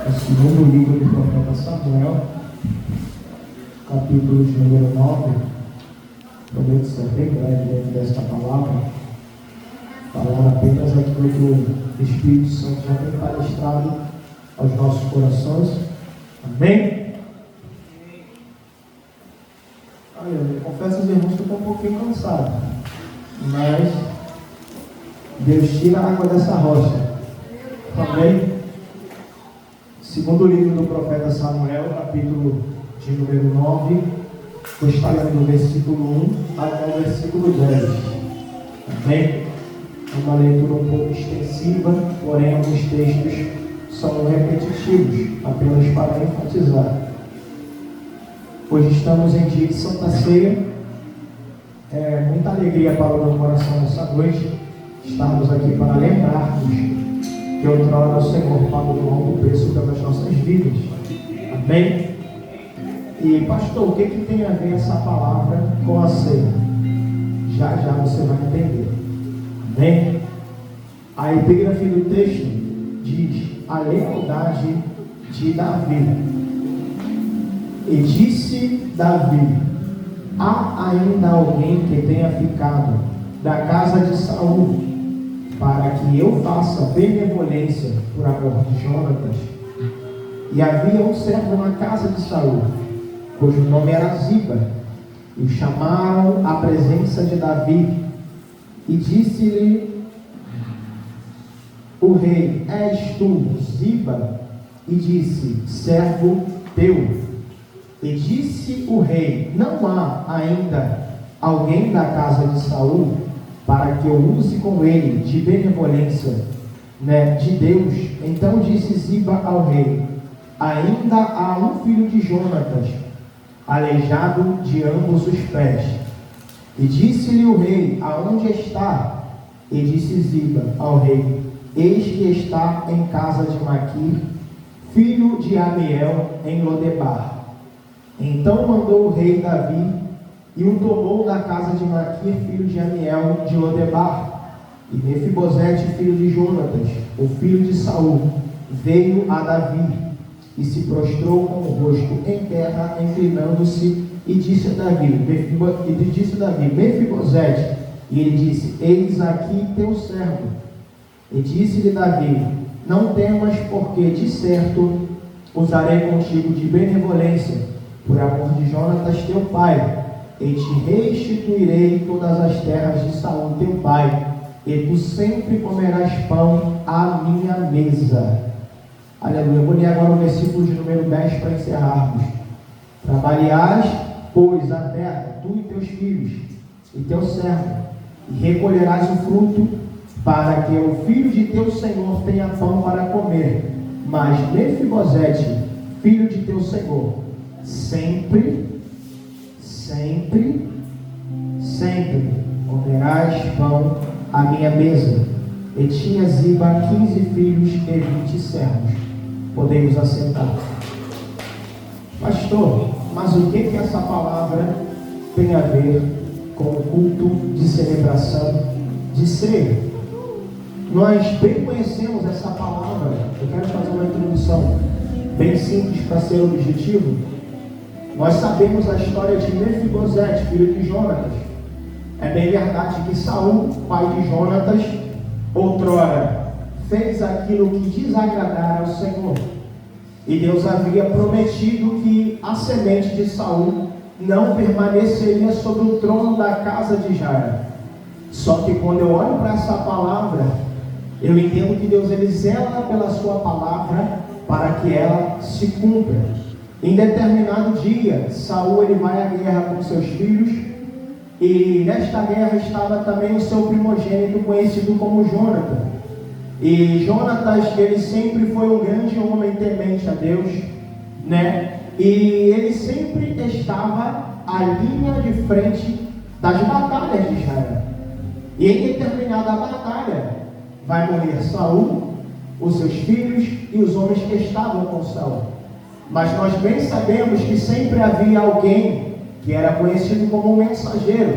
O segundo livro do profeta Samuel, capítulo de número 9. Prometo ser bem breve dentro desta palavra, falar apenas aquilo que o Espírito Santo já tem palestrado aos nossos corações. Amém? Eu confesso aos irmãos que eu estou um pouquinho cansado, mas Deus tira a água dessa rocha. Amém? Segundo livro do profeta Samuel, capítulo de número 9, vou estar lendo do versículo 1 até o versículo 10. Amém? É uma leitura um pouco extensiva, porém alguns textos são repetitivos, apenas para enfatizar. Hoje estamos em dia de Santa Ceia. É muita alegria para o meu coração nessa noite estarmos aqui para lembrarmos que outrora o Senhor pagou um alto preço pelas nossas vidas. Amém? E pastor, o que tem a ver essa palavra com a ceia? Já já você vai entender. Amém? A epígrafe do texto diz: a lealdade de Davi. E disse Davi: há ainda alguém que tenha ficado da casa de Saul, para que eu faça benevolência por amor de Jonatas? E havia um servo na casa de Saul, cujo nome era Ziba, e o chamaram à presença de Davi, e disse-lhe o rei: és tu, Ziba? E disse: servo teu. E disse o rei: não há ainda alguém da casa de Saul, para que eu use com ele de benevolência, de Deus? Então disse Ziba ao rei: ainda há um filho de Jonatas, aleijado de ambos os pés. E disse-lhe o rei: aonde está? E disse Ziba ao rei: eis que está em casa de Maquir, filho de Amiel, em Lodebar. Então mandou o rei Davi, e o tomou da casa de Maquir, filho de Amiel, de Lodebar. E Mefibosete, filho de Jonatas, o filho de Saul, veio a Davi, e se prostrou com o rosto em terra, inclinando-se, e disse a Davi: Mefibosete. E ele disse: eis aqui teu servo. E disse-lhe Davi: não temas, porque de certo usarei contigo de benevolência, por amor de Jonatas teu pai, e te restituirei todas as terras de Saul teu pai, e tu sempre comerás pão à minha mesa. Aleluia. Eu vou ler agora o versículo de número 10 para encerrarmos. Trabalharás, pois, a terra, tu e teus filhos, e teu servo, e recolherás o fruto, para que o filho de teu senhor tenha pão para comer. Mas Mefibosete, filho de teu senhor, sempre comerás pão à minha mesa. E tinha Ziba 15 filhos e 20 servos. Podemos assentar. Pastor, mas o que essa palavra tem a ver com o culto de celebração de ceia? Nós bem conhecemos essa palavra. Eu quero fazer uma introdução bem simples para ser objetivo. Nós sabemos a história de Mefibosete, filho de Jonatas. É bem verdade que Saul, pai de Jonatas, outrora fez aquilo que desagradara ao Senhor. E Deus havia prometido que a semente de Saul não permaneceria sobre o trono da casa de Israel. Só que quando eu olho para essa palavra, eu entendo que Deus ele zela pela sua palavra para que ela se cumpra. Em determinado dia, Saul ele vai à guerra com seus filhos, e nesta guerra estava também o seu primogênito, conhecido como Jonatas. E Jonatas ele sempre foi um grande homem temente a Deus, e ele sempre estava à linha de frente das batalhas de Israel. E em determinada batalha vai morrer Saul, os seus filhos e os homens que estavam com Saul. Mas nós bem sabemos que sempre havia alguém que era conhecido como um mensageiro,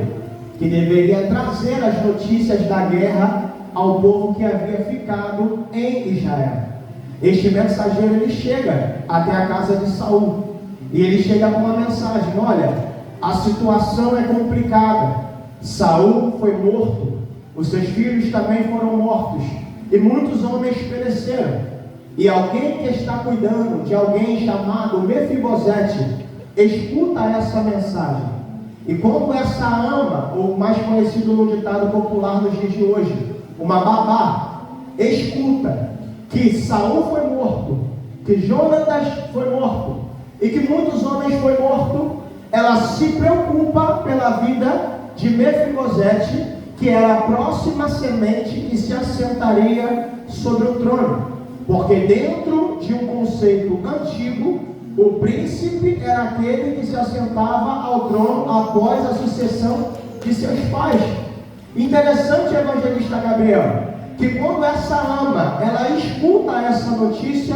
que deveria trazer as notícias da guerra ao povo que havia ficado em Israel. Este mensageiro, ele chega até a casa de Saul, e ele chega com uma mensagem: olha, a situação é complicada, Saul foi morto, os seus filhos também foram mortos, e muitos homens pereceram, e alguém que está cuidando de alguém chamado Mefibosete escuta essa mensagem, e quando essa ama, ou mais conhecido no ditado popular nos dias de hoje, uma babá, escuta que Saul foi morto, que Jonatas foi morto, e que muitos homens foram mortos, ela se preocupa pela vida de Mefibosete, que era a próxima semente que se assentaria sobre o trono, porque dentro de um conceito antigo, o príncipe era aquele que se assentava ao trono após a sucessão de seus pais. Interessante, evangelista Gabriel, que quando essa ama, ela escuta essa notícia,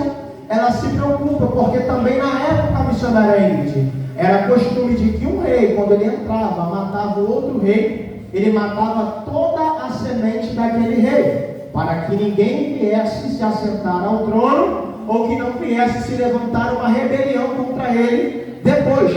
ela se preocupa, porque também na época missionária Ingrid, era costume de que um rei, quando ele entrava, matava o outro rei, ele matava toda a semente daquele rei, para que ninguém viesse se assentar ao trono, ou que não viesse se levantar uma rebelião contra ele depois.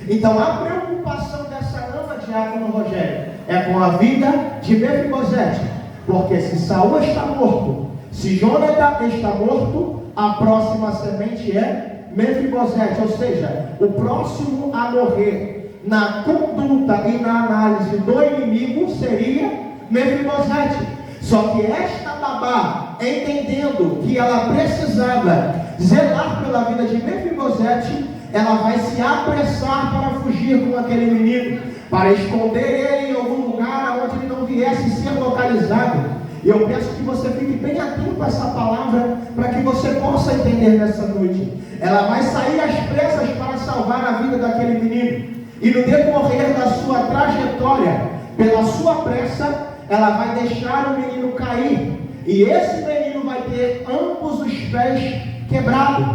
Então a preocupação dessa ama, diácono Rogério, é com a vida de Mefibosete, porque se Saul está morto, se Jonathan está morto, a próxima semente é Mefibosete, ou seja, o próximo a morrer na conduta e na análise do inimigo seria Mefibosete. Só que esta babá, entendendo que ela precisava zelar pela vida de Mefibosete, ela vai se apressar para fugir com aquele menino, para esconder ele em algum lugar onde ele não viesse ser localizado. E eu peço que você fique bem atento a essa palavra, para que você possa entender nessa noite. Ela vai sair às pressas para salvar a vida daquele menino, e no decorrer da sua trajetória, pela sua pressa, ela vai deixar o menino cair, e esse menino vai ter ambos os pés quebrados.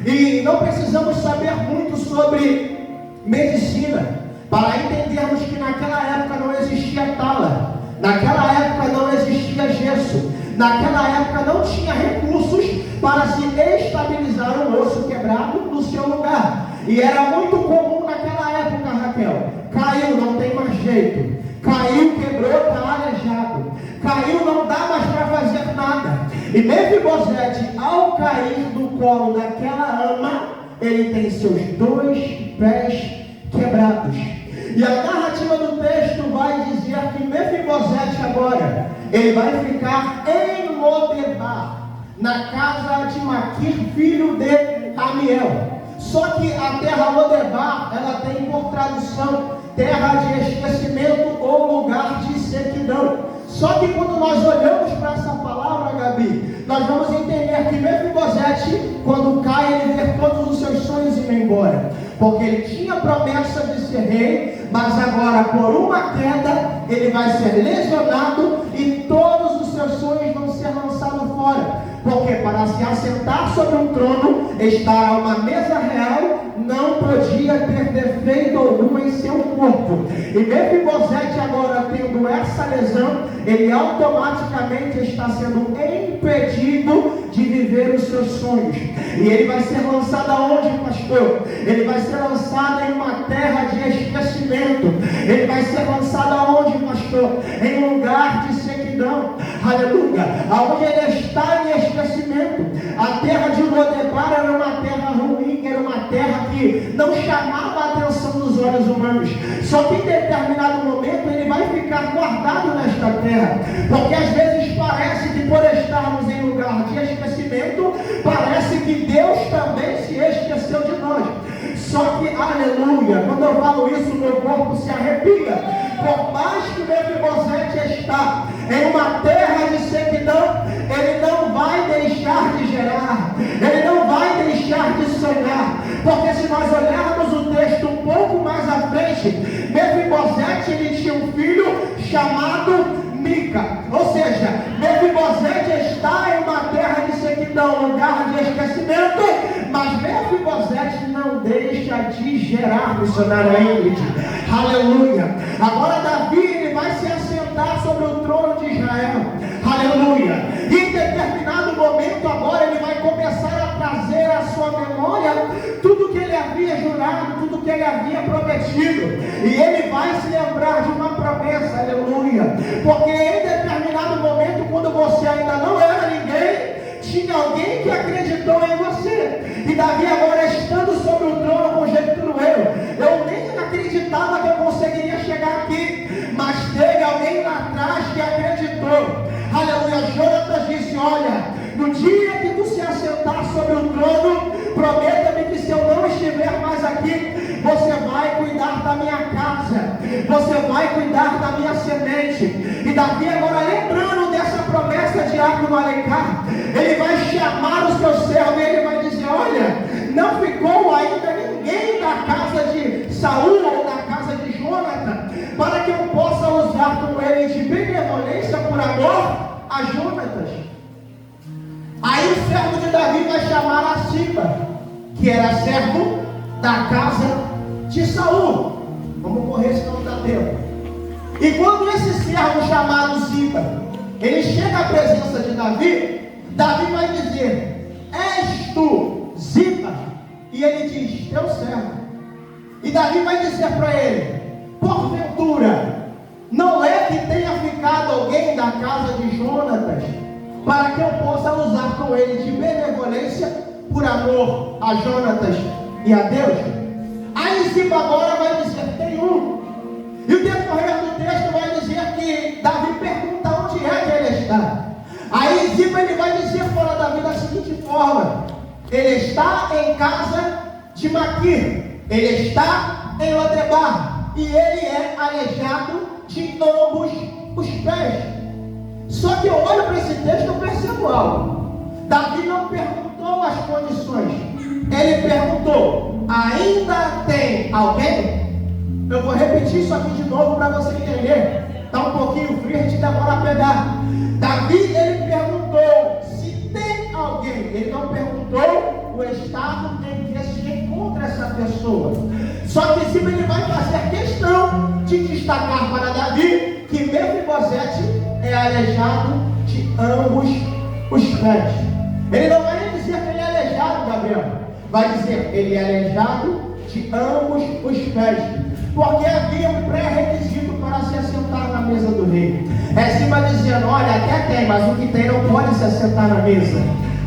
E não precisamos saber muito sobre medicina para entendermos que naquela época não existia tala, naquela época não existia gesso, naquela época não tinha recursos para se estabilizar um osso quebrado no seu lugar. E era muito comum naquela época, Raquel, caiu, não tem mais jeito, caiu, quebrou, está aleijado, caiu, não dá mais para fazer nada. E Mefibosete, ao cair do colo daquela ama, ele tem seus 2 pés quebrados. E a narrativa do texto vai dizer que Mefibosete agora, ele vai ficar em Lodebar, na casa de Maquir, filho de Amiel. Só que a terra Lodebar, ela tem por tradução terra de esquecimento ou lugar de sequidão. Só que quando nós olhamos para essa palavra, Gabi, nós vamos entender que Mefibosete, quando cai, ele vê todos os seus sonhos indo embora, porque ele tinha promessa de ser rei, mas agora por uma queda ele vai ser lesionado e todos os seus sonhos vão ser lançados fora. Porque para se assentar sobre um trono, estar a uma mesa real, não podia ter defeito algum em seu corpo. E Mefibosete agora tendo essa lesão, ele automaticamente está sendo impedido de viver os seus sonhos. E ele vai ser lançado aonde, pastor? Ele vai ser lançado em uma terra de esquecimento. Ele vai ser lançado aonde, pastor? Em um lugar de sequidão. Aleluia. Aonde ele está em esquecimento. A terra de Lodebar era uma terra ruim, era uma terra que não chamava a atenção dos olhos humanos. Só que em determinado momento ele vai ficar guardado nesta terra, porque às vezes parece que por estarmos em lugar de esquecimento, parece que Deus também se esqueceu de nós. Só que, aleluia, quando eu falo isso, meu corpo se arrepia. Por mais que Mefibosete está em uma terra de sequidão, ele não vai deixar de gerar, ele não vai deixar de sonhar, porque se nós olharmos o texto um pouco mais à frente, Mefibosete, ele tinha um filho chamado Mica, ou seja, Mefibosete está em uma terra de sequidão, lugar de esquecimento, mas Mefibosete não deixa de gerar, missionária Ingrid, aleluia. Agora Davi, ele vai se assentar sobre o trono de Israel, aleluia. E em determinado momento agora ele vai começar havia jurado, tudo que ele havia prometido. E ele vai se lembrar de uma promessa, aleluia. Porque em determinado momento, quando você ainda não era ninguém, tinha alguém que acreditou em você. E Davi agora estando sobre o trono, conjecturo eu nem acreditava que eu conseguiria chegar aqui, mas teve alguém lá atrás que acreditou. Aleluia. Jonatas disse: olha, no dia que tu se assentar sobre o trono, prometa-me que se eu não estiver mais aqui, você vai cuidar da minha casa, você vai cuidar da minha semente. E Davi agora, lembrando dessa promessa de Diácono Alencar, ele vai chamar os seus servos e ele vai dizer: olha, não ficou ainda ninguém da casa de Saul ou da casa de Jonatas, para que eu possa usar com ele de benevolência por amor a Jonatas. Aí o servo de Davi vai chamar a Ziba, que era servo da casa de Saul. Vamos correr, senão não dá tempo. E quando esse servo chamado Ziba, ele chega à presença de Davi, Davi vai dizer: és tu Ziba? E ele diz: teu servo. E Davi vai dizer para ele: porventura, não é que tenha ficado alguém da casa de Jonatas, para que eu possa usar com ele de benevolência por amor a Jonatas e a Deus? Aí Ziba agora vai dizer: tem um. E o decorrer do texto vai dizer que Davi pergunta onde é que ele está. Aí Ziba ele vai dizer para Davi da seguinte forma: ele está em casa de Maquir, ele está em Lodebar, e ele é aleijado de ambos os pés. Só que eu olho para esse texto e eu percebo algo. Davi não perguntou as condições, ele perguntou: ainda tem alguém? Eu vou repetir isso aqui de novo para você entender. Está um pouquinho frio, a gente demora a pegar. Davi ele perguntou se tem alguém, ele não perguntou o estado em que se encontra essa pessoa. Só que Ziba ele vai fazer questão de destacar para Davi que Mefibosete é aleijado de ambos os pés. Ele não vai dizer que ele é aleijado, Gabriel, vai dizer ele é aleijado de ambos os pés, porque havia um pré-requisito para se assentar na mesa do rei. É Ziba dizendo: olha, até tem, mas o que tem não pode se assentar na mesa.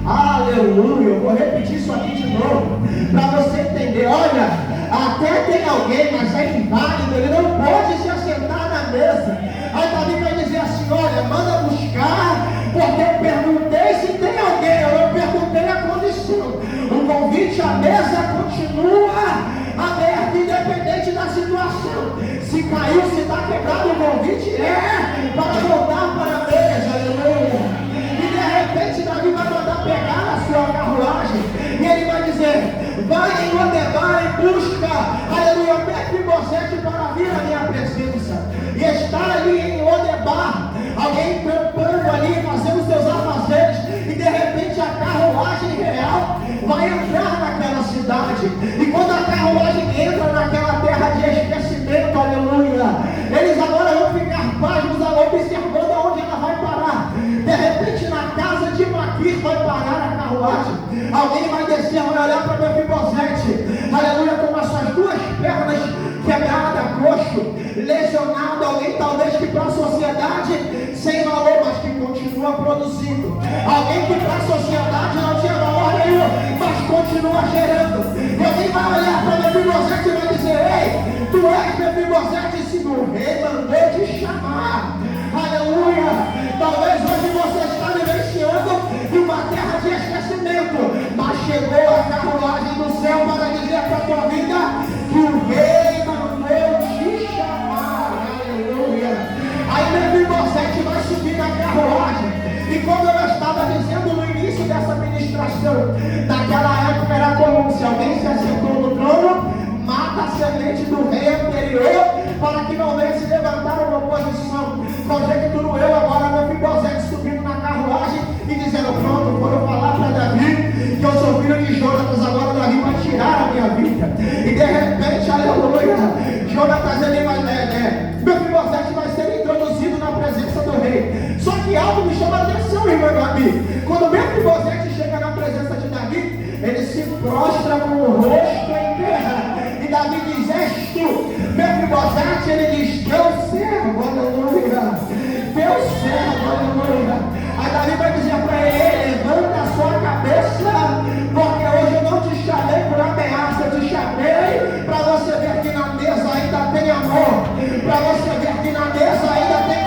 Aleluia. Eu vou repetir isso aqui de novo para você entender. Olha, até tem alguém, mas é inválido, ele não pode se assentar na mesa. Aí Davi vai dizer assim: olha, manda buscar, porque eu perguntei se tem alguém, eu não perguntei a condição. O convite à mesa continua aberto, independente da situação. Se caiu, se está quebrado, o convite é para voltar para a mesa. Aleluia. E de repente Davi vai mandar pegar a sua carruagem, e ele vai dizer: vai em Lodebar e busca, aleluia, Mefibosete para vir à minha presença. E está ali em Lodebar alguém trampando ali, fazendo seus afazeres, e de repente a carruagem real vai entrar naquela cidade. E quando a carruagem entra naquela terra de esquecimento, aleluia, eles agora vão ficar pasmos observando aonde ela vai parar. De repente na casa de Maquir vai parar a carruagem. Alguém vai descer, vai olhar para Mefibosete, aleluia, com as suas duas pernas quebradas, coxo, lesionado. Alguém talvez que para a sociedade sem valor, mas que continua produzindo. Alguém que para a sociedade não tinha valor nenhum, mas continua gerando. E alguém vai olhar para Mefibosete e vai dizer: ei, tu és Mefibosete, se o rei mandou te chamar. Aleluia. Talvez hoje você está vivenciando uma terra de esquecimento, mas chegou a carruagem do céu para dizer para a tua vida que o rei mandou te chamar. Aleluia. Aí Mefibosete vai subir na carruagem. E como eu estava dizendo no início dessa ministração, naquela época era comum: se alguém se assentou no trono, mata a semente do rei anterior, para que não venha se levantar uma oposição. Conjecturo eu agora Mefibosete subindo na carruagem e dizendo: pronto, foram falar para Davi que eu sou filho de Jonatas, agora Davi vai tirar a minha vida. E de repente, aleluia, Jonatas ele vai, Mefibosete vai ser introduzido na presença do rei. Só que algo me chama a atenção, irmão Davi. Quando Mefibosete chega na presença de Davi, ele se prostra com o rosto em terra. E Davi diz: és tu, Mefibosete. Ele diz: teu servo, aleluia, teu servo, aleluia. Aí Davi vai dizer para ele: levanta a sua cabeça, porque hoje eu não te chamei por ameaça, eu te chamei para você ver que na mesa ainda tem amor, para você ver que na mesa ainda tem,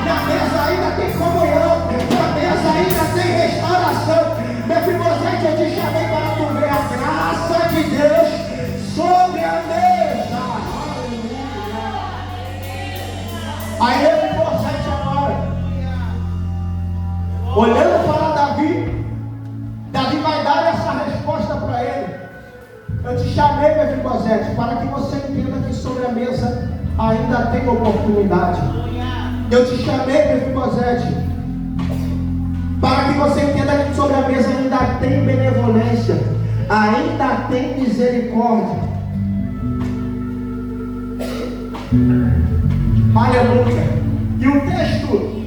na mesa ainda tem comunhão, na mesa ainda tem restauração. Mefibosete, eu te chamei para tu ver a graça de Deus sobre a mesa. Aí Mefibosete agora, olhando para Davi, Davi vai dar essa resposta para ele: eu te chamei, Mefibosete, para que você entenda que sobre a mesa ainda tem oportunidade. Eu te chamei, Mefibosete, para que você entenda que sobre a mesa ainda tem benevolência, ainda tem misericórdia. Aleluia. E o texto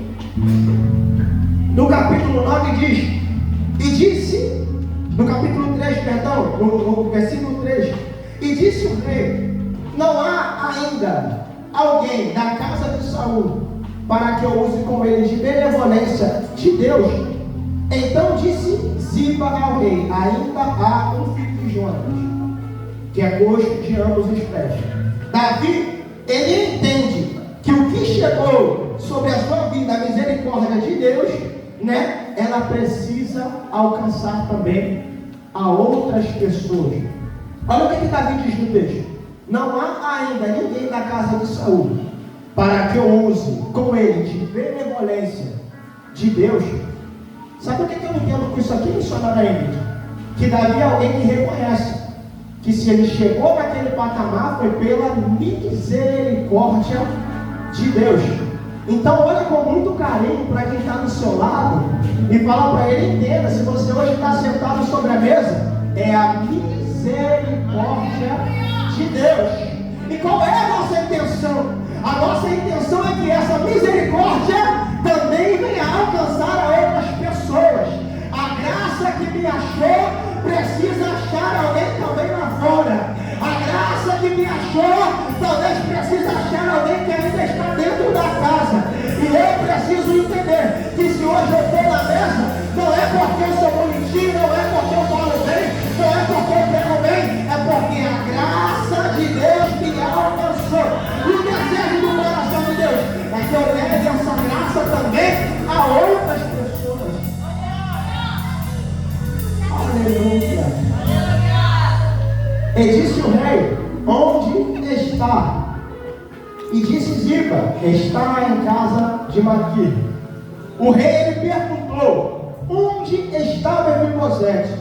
no capítulo 9 diz: e disse, no capítulo 3, perdão, no versículo 3, e disse o rei: não há ainda alguém da casa de Saul para que eu use com ele de benevolência de Deus. Então disse Ziba ao rei: ainda há um filho de Jonas, que é gosto de ambos os pés. Davi, ele entende que o que chegou sobre a sua vida, a misericórdia de Deus, né, ela precisa alcançar também a outras pessoas. Olha o que Davi diz no texto: não há ainda ninguém da casa de Saul para que eu use com ele de benevolência de Deus. Sabe o que eu entendo com isso aqui, missionária Ingrid? Que Davi é alguém que reconhece que se ele chegou naquele patamar foi pela misericórdia de Deus. Então olha com muito carinho para quem está do seu lado e fala para ele: entenda, se você hoje está sentado sobre a mesa, é a misericórdia de Deus. E qual é a nossa intenção? A nossa intenção é que essa misericórdia também venha alcançar a outras pessoas. A graça que me achou precisa achar alguém também lá fora. A graça que me achou talvez precisa achar alguém que ainda está dentro da casa. E eu preciso entender que se hoje eu estou na mesa, não é porque eu sou bonitinho, não é porque eu falo bem, não é porque eu prego bem, é porque a graça de Deus me alcançou. E o desejo do coração de Deus é que eu leve essa graça também a outras pessoas. Aleluia. E disse o rei: onde está? E disse Ziba: está em casa de Maqui. O rei lhe perguntou: onde estava Mefibosete?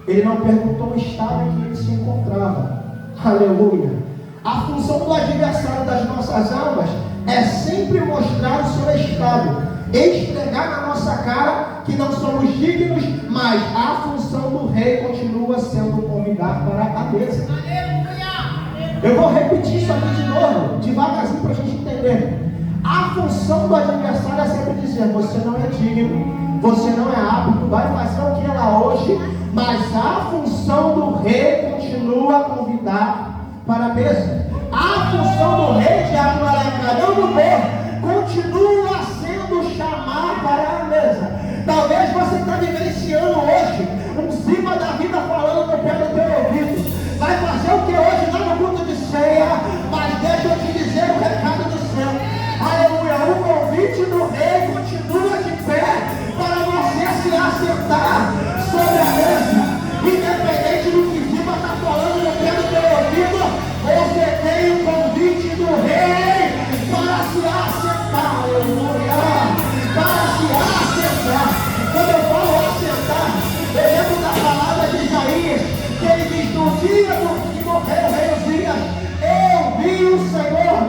Ele não perguntou o estado em que ele se encontrava. Aleluia. A função do adversário das nossas almas é sempre mostrar o seu estado, esfregar na nossa cara que não somos dignos, mas a função do rei continua sendo convidar para a mesa. Eu vou repetir isso aqui de novo, devagarzinho para a gente entender. A função do adversário é sempre dizer: você não é digno, você não é apto, vai fazer o que lá hoje, mas a função do rei continua a convidar para a mesa. A função do rei de Amalek, não do povo, continua sendo chamar para a mesa. Talvez você está vivenciando hoje um cima da vida falando no pé do teu ouvido. Vai fazer o que hoje lá no culto de ceia, mas deixa eu te dizer o recado do céu. Aleluia, o convite do rei continua de pé para você se assentar sobre a mesa. Independente do que Ziba está falando no pé do teu ouvido, você tem o convite do rei para se assentar. Aleluia, para se assentar. Quando eu falo assentar, eu lembro da palavra de Isaías, que ele diz: no dia que morreu o rei Uzias, eu vi o Senhor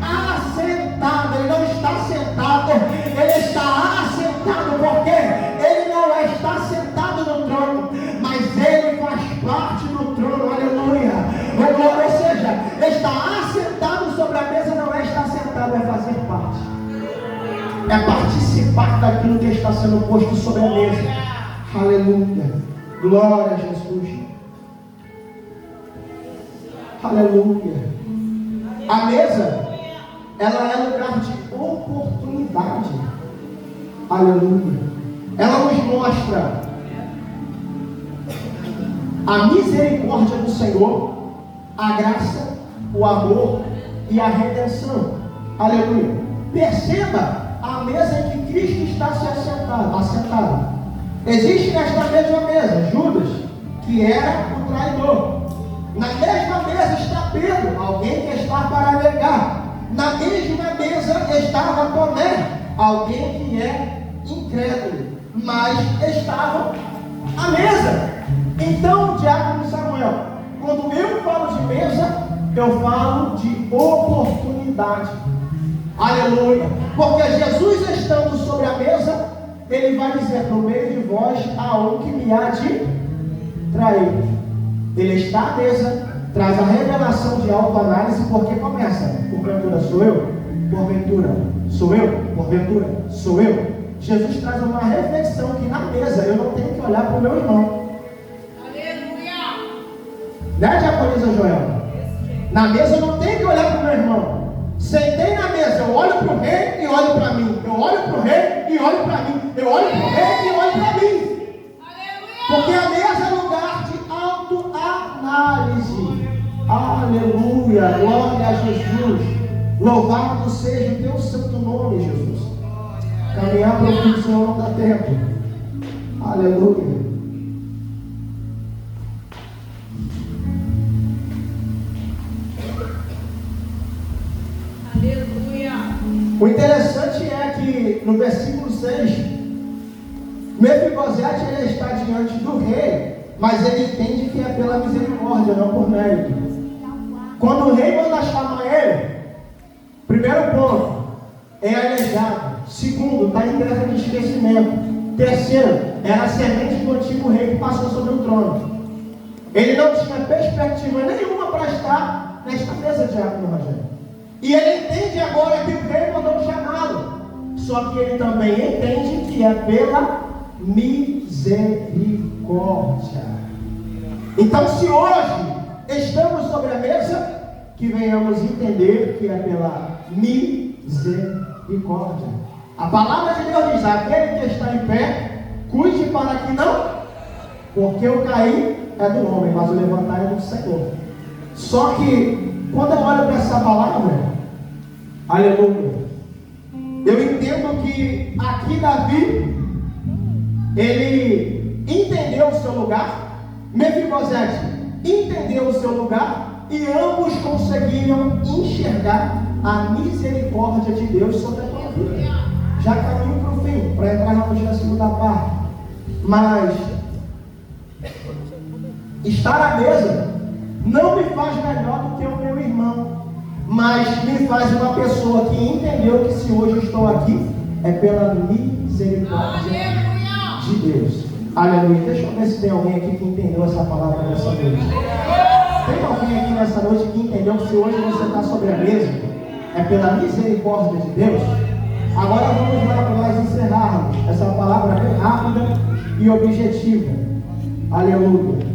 assentado. Ele não está sentado, ele está assentado, porque ele não está sentado no trono, mas ele faz parte do trono. Aleluia. Ou seja, estar assentado sobre a mesa não é estar sentado, é fazer parte, é participar daquilo que está sendo posto sobre a mesa. Aleluia. Glória a Jesus. Aleluia. A mesa, ela é lugar de oportunidade. Aleluia. Ela nos mostra a misericórdia do Senhor, a graça, o amor e a redenção. Aleluia. Perceba a mesa em que Cristo está se assentado. Existe nesta mesma mesa Judas, que era o traidor. Na mesma mesa está Pedro, alguém que está para negar. Na mesma mesa estava Tomé, alguém que é incrédulo, mas estavam à mesa. Então, diácono Samuel, quando eu falo de mesa, eu falo de oportunidade. Aleluia. Porque Jesus estando sobre a mesa, ele vai dizer: no meio de vós há um que me há de trair. Ele está à mesa, traz a revelação de autoanálise, porque começa: porventura sou eu? Porventura sou eu? Porventura sou eu? Jesus traz uma reflexão que na mesa eu não tenho que olhar para o meu irmão. Aleluia! Né, diaconisa Joel? Na mesa eu não tenho que olhar para o meu irmão. Sentei na mesa, eu olho para o rei e olho para mim. Eu olho para o rei e olho para mim. Eu olho para o rei e olho para mim. Porque a mesa é lugar de autoanálise. Aleluia, glória a Jesus. Louvado seja o teu santo nome, Jesus. Caminhar para o fim do Senhor não dá tempo. Aleluia. O interessante é que no versículo 6, Mefibosete ele está diante do rei, mas ele entende que é pela misericórdia, não por mérito. Quando o rei manda chamar ele, primeiro ponto, é aleijado. Segundo, está em terra de esquecimento. Terceiro, era a semente do antigo rei que passou sobre o trono. Ele não tinha perspectiva nenhuma para estar nesta mesa de Diácono Rogério. E ele entende agora que o rei mandou chamá-lo. Só que ele também entende que é pela misericórdia. Então, se hoje estamos sobre a mesa, que venhamos entender que é pela misericórdia. A palavra de Deus diz: aquele que está em pé, cuide para que não, porque o cair é do homem, mas o levantar é do Senhor. Só que quando eu olho para essa palavra, aleluia, eu entendo que aqui Davi, ele entendeu o seu lugar, Mefibosete entendeu o seu lugar, e ambos conseguiram enxergar a misericórdia de Deus sobre a tua vida. Já caminho para o fim, para entrarmos na segunda parte. Mas estar à mesa não me faz melhor do que o meu irmão, mas me faz uma pessoa que entendeu que se hoje estou aqui é pela misericórdia de Deus. Aleluia. Deixa eu ver se tem alguém aqui que entendeu essa palavra nessa noite. Tem alguém aqui nessa noite que entendeu que se hoje você está sobre a mesa é pela misericórdia de Deus? Agora vamos lá para nós encerrarmos essa palavra bem rápida e objetiva. Aleluia.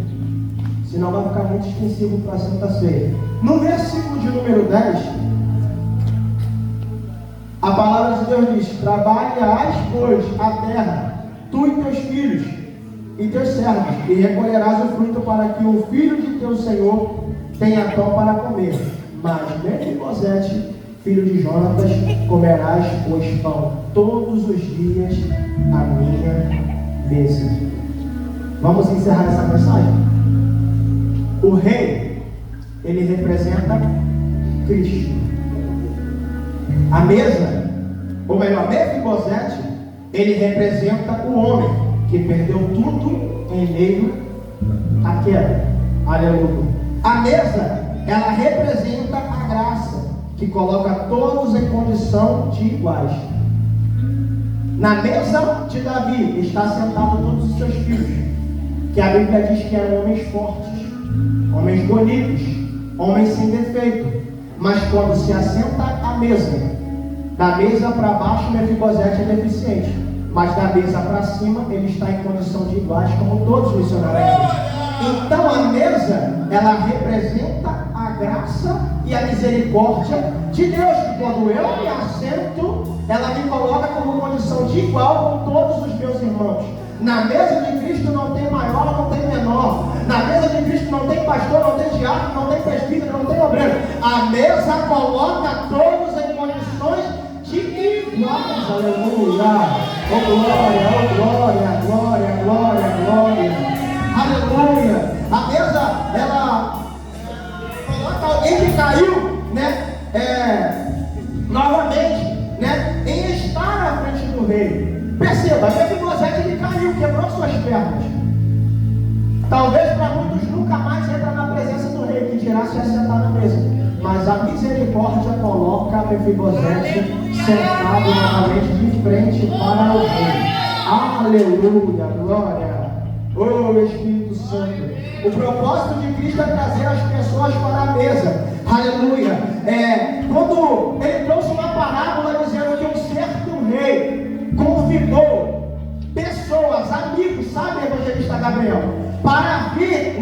Senão vai ficar muito extensivo para a Santa Ceia. No versículo de número 10, a palavra de Deus diz: trabalharás, pois, a terra, tu e teus filhos e teus servos, e recolherás o fruto para que o filho de teu Senhor tenha pão para comer. Mas Mefibosete, filho de Jonatas, comerás, pois, pão todos os dias à minha mesa. Vamos encerrar essa mensagem? O rei, ele representa Cristo. A mesa, ou melhor, Mefibosete, ele representa o homem que perdeu tudo em meio à queda. Aleluia. A mesa, ela representa a graça que coloca todos em condição de iguais. Na mesa de Davi está sentado todos os seus filhos, que a Bíblia diz que eram homens fortes, homens bonitos, homens sem defeito. Mas quando se assenta à mesa, da mesa para baixo, Mefibosete é deficiente. Mas da mesa para cima, ele está em condição de iguais, como todos os missionários. Então a mesa, ela representa a graça e a misericórdia de Deus, que quando eu me assento, ela me coloca como condição de igual com todos os meus irmãos. Na mesa de Cristo não tem maior, não tem menor. Na mesa de Cristo não tem pastor, não tem diácono, não tem presbítero, não tem obreiro. A mesa coloca todos em condições de iguais. Aleluia! Oh glória, oh glória, glória, glória, glória. Aleluia! A mesa, ela coloca alguém que caiu, novamente, em estar à frente do rei. Perceba, Mefibosete ele caiu, quebrou suas pernas. Talvez para muitos nunca mais entra na presença do rei, que dirá se assentar na mesa. Mas a misericórdia coloca Mefibosete sentado novamente de frente para o rei. Aleluia, glória. Oh Espírito Santo. O propósito de Cristo é trazer as pessoas para a mesa. Aleluia. Quando ele trouxe uma parábola dizendo que um certo rei convidou pessoas, amigos, sabe, evangelista Gabriel, para vir,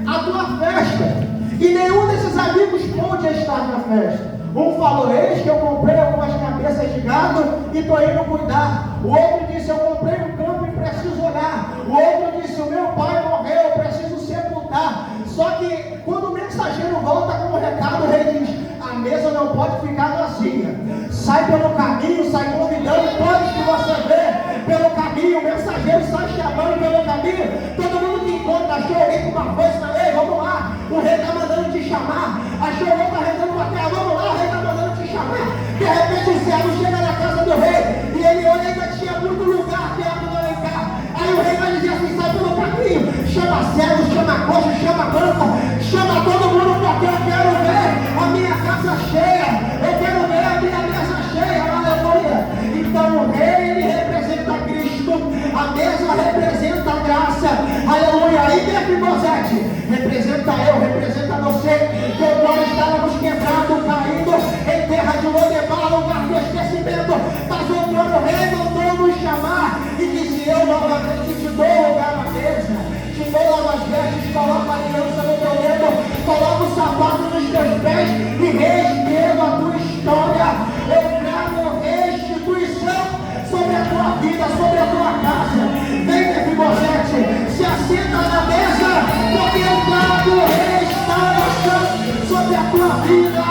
à tua festa. E nenhum desses amigos pôde estar na festa. Um falou: eis que eu comprei algumas cabeças de gado e estou indo cuidar. O outro disse: eu comprei um campo e preciso orar. O outro disse: o meu pai morreu, eu preciso sepultar. Só que quando o mensageiro volta com o recado, o rei diz: a mesa não pode ficar vazia. Sai pelo caminho, sai convidando todos que você vê pelo caminho. O mensageiro sai chamando pelo caminho. Todo mundo que encontra, achou alguém com uma foice, ei, vamos lá. O rei está mandando te chamar. Achou alguém está rezando para cá, vamos lá, o rei está mandando te chamar. De repente o servo chega na casa do rei e ele olha e ainda tinha muito lugar perto do alencar. Aí o rei vai dizer assim: sai pelo caminho. Chama servo, chama coxa, chama banco, chama todo mundo, porque eu quero ver a minha casa cheia. Eu quero ver a minha mesa cheia. Aleluia. Então o rei, ele representa Cristo. A mesa representa a graça. Aleluia. E Mefibosete representa eu, representa você. Quando nós estávamos quebrados, caídos em terra de Lodebar, lugar de esquecimento, mas o próprio rei mandou nos chamar e disse: eu novamente te dou lugar na mesa, te dou novas vestes, coloco a aliança no teu dedo, coloco o sapato nos teus pés e reescrevo a tua história. Eu trago restituição sobre a tua vida, sobre a tua casa. Vem, Mefibosete, se assenta na mesa, porque eu trago restauração sobre a tua vida,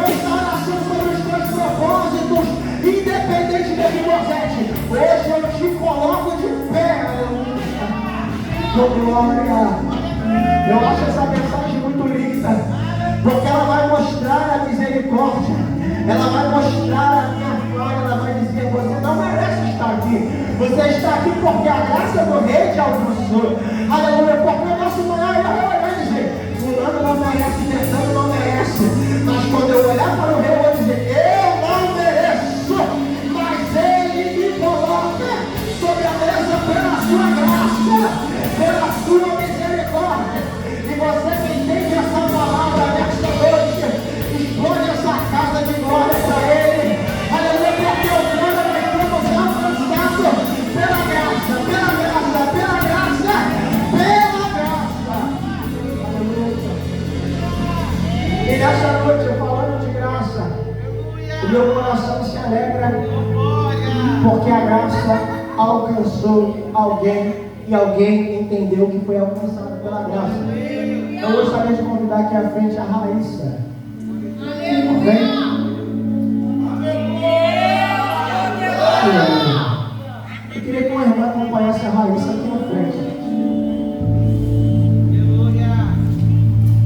restauração sobre os teus propósitos, independente de Mefibosete. Hoje eu te coloco de pé. Oh, glória. Eu acho essa mensagem muito linda, porque ela vai mostrar a misericórdia, ela vai mostrar a minha glória, ela vai dizer: você não merece estar aqui, você está aqui porque a graça do rei te alcançou. Aleluia. Porque o nosso maior vai dizer: fulano não merece, Betano não merece. Mas quando eu olhar para o rei, eu vou dizer: eu não mereço, mas ele me coloca sobre a mesa pela sua graça, pela sua misericórdia. E você que entende essa palavra nesta noite, explode essa casa de glória para ele. Aleluia. Porque o plano que temos alcançado pela graça, pela graça, pela graça, pela graça. Aleluia. E nessa noite, falando de graça, o meu coração se alegra, porque a graça alcançou alguém e alguém entendeu que foi alcançado pela graça. Eu gostaria de convidar aqui à frente a Raíssa. Amém? Eu queria que uma irmã acompanhasse a Raíssa.